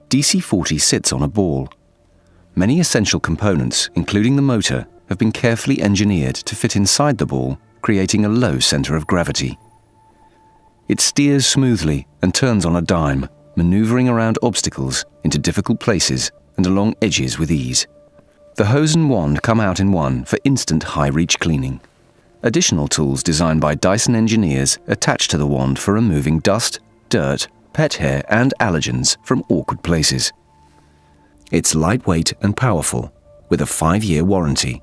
DC40 sits on a ball. Many essential components, including the motor, have been carefully engineered to fit inside the ball, creating a low center of gravity. It steers smoothly and turns on a dime, maneuvering around obstacles, into difficult places, and along edges with ease. The hose and wand come out in one for instant high-reach cleaning. Additional tools designed by Dyson engineers attach to the wand for removing dust, dirt, pet hair and allergens from awkward places. It's lightweight and powerful, with a 5-year warranty.